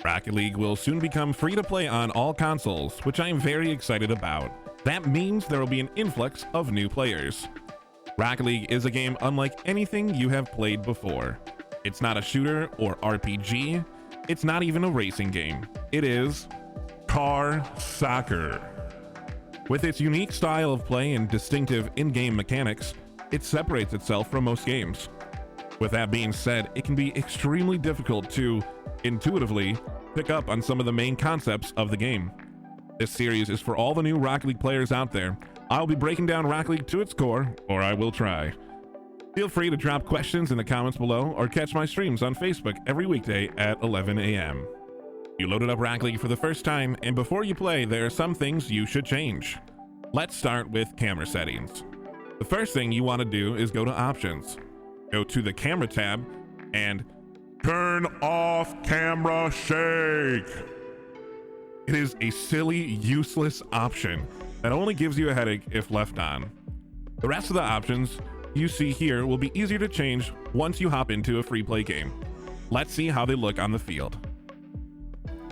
Rocket League will soon become free to play on all consoles, which I am very excited about. That means there will be an influx of new players. Rocket League is a game unlike anything you have played before. It's not a shooter or RPG. It's not even a racing game. It is car soccer. With its unique style of play and distinctive in-game mechanics, it separates itself from most games. With that being said, it can be extremely difficult to intuitively pick up on some of the main concepts of the game. This series is for all the new Rocket League players out there. I'll be breaking down Rocket League to its core, or I will try. Feel free to drop questions in the comments below or catch my streams on Facebook every weekday at 11 a.m. You loaded up Rocket League for the first time, and before you play, there are some things you should change. Let's start with camera settings. The first thing you want to do is go to Options. Go to the Camera tab and turn off camera shake. It is a silly, useless option that only gives you a headache if left on. The rest of the options you see here will be easier to change once you hop into a free play game. Let's see how they look on the field.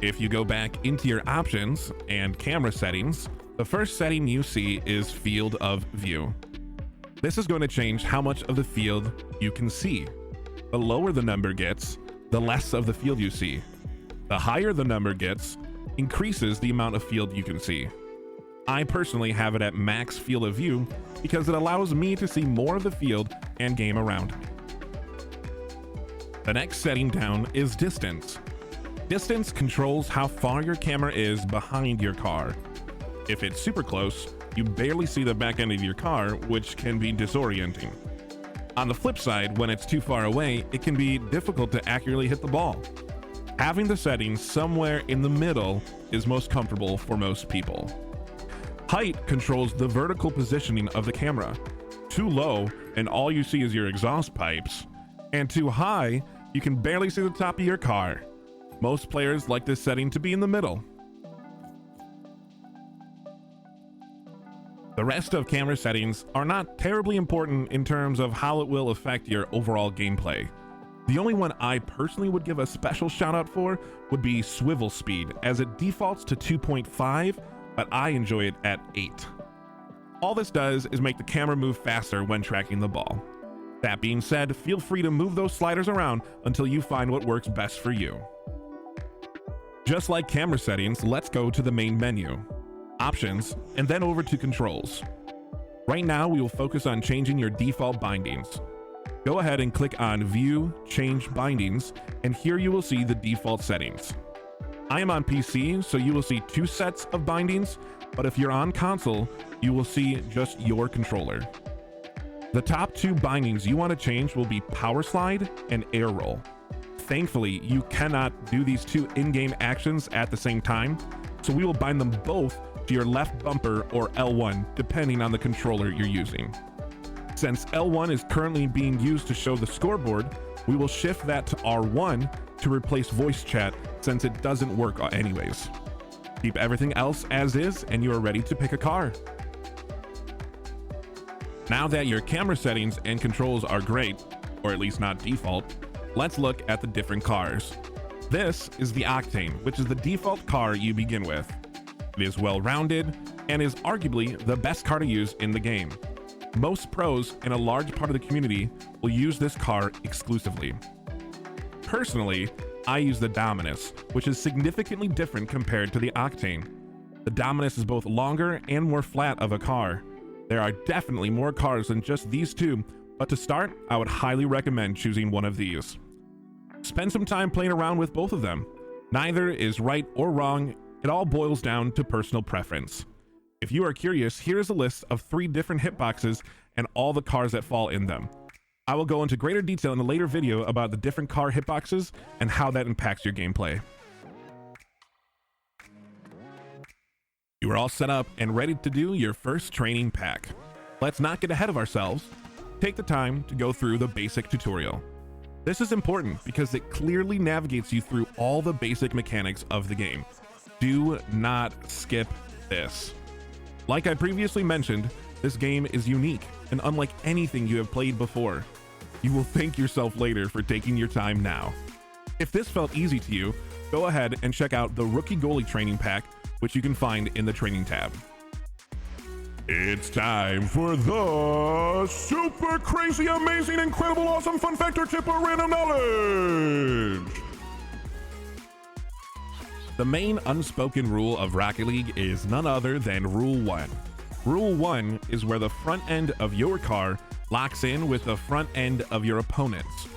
If you go back into your options and camera settings, the first setting you see is field of view. This is going to change how much of the field you can see. The lower the number gets, the less of the field you see. The higher the number gets, increases the amount of field you can see. I personally have it at max field of view because it allows me to see more of the field and game around me. The next setting down is distance. Distance controls how far your camera is behind your car. If it's super close, you barely see the back end of your car, which can be disorienting. On the flip side, when it's too far away, it can be difficult to accurately hit the ball. Having the settings somewhere in the middle is most comfortable for most people. Height controls the vertical positioning of the camera. Too low, and all you see is your exhaust pipes. And too high, you can barely see the top of your car. Most players like this setting to be in the middle. The rest of camera settings are not terribly important in terms of how it will affect your overall gameplay. The only one I personally would give a special shout out for would be swivel speed, as it defaults to 2.5, but I enjoy it at 8. All this does is make the camera move faster when tracking the ball. That being said, feel free to move those sliders around until you find what works best for you. Just like camera settings, let's go to the main menu, Options, and then over to Controls. Right now, we will focus on changing your default bindings. Go ahead and click on View, Change Bindings, and here you will see the default settings. I am on PC, so you will see 2 sets of bindings, but if you're on console, you will see just your controller. The top 2 bindings you want to change will be Power Slide and Air Roll. Thankfully, you cannot do these 2 in-game actions at the same time, so we will bind them both to your left bumper or L1, depending on the controller you're using. Since L1 is currently being used to show the scoreboard, we will shift that to R1 to replace voice chat since it doesn't work anyways. Keep everything else as is and you are ready to pick a car. Now that your camera settings and controls are great, or at least not default, let's look at the different cars. This is the Octane, which is the default car you begin with. It is well-rounded and is arguably the best car to use in the game. Most pros and a large part of the community will use this car exclusively. Personally, I use the Dominus, which is significantly different compared to the Octane. The Dominus is both longer and more flat of a car. There are definitely more cars than just these 2, but to start, I would highly recommend choosing one of these. Spend some time playing around with both of them. Neither is right or wrong, it all boils down to personal preference. If you are curious, here is a list of 3 different hitboxes and all the cars that fall in them. I will go into greater detail in a later video about the different car hitboxes and how that impacts your gameplay. You are all set up and ready to do your first training pack. Let's not get ahead of ourselves. Take the time to go through the basic tutorial. This is important because it clearly navigates you through all the basic mechanics of the game. Do not skip this. Like I previously mentioned, this game is unique and unlike anything you have played before. You will thank yourself later for taking your time now. If this felt easy to you, go ahead and check out the Rookie Goalie Training Pack, which you can find in the Training tab. It's time for the super crazy, amazing, incredible, awesome, fun factor, tip, or random knowledge. The main unspoken rule of Rocket League is none other than Rule 1. Rule 1 is where the front end of your car locks in with the front end of your opponent's.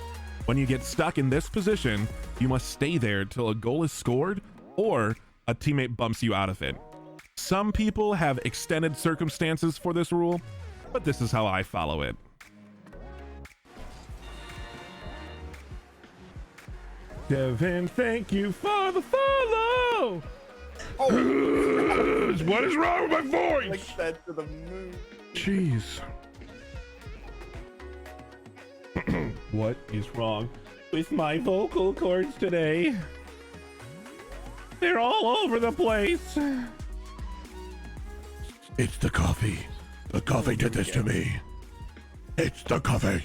When you get stuck in this position, you must stay there till a goal is scored or a teammate bumps you out of it. Some people have extended circumstances for this rule, but this is how I follow it. Devin, thank you for the follow. Oh. What is wrong with my voice? Like that to the moon. Jeez. What is wrong with my vocal cords today? They're all over the place. It's the coffee. The coffee did this to me. It's the coffee.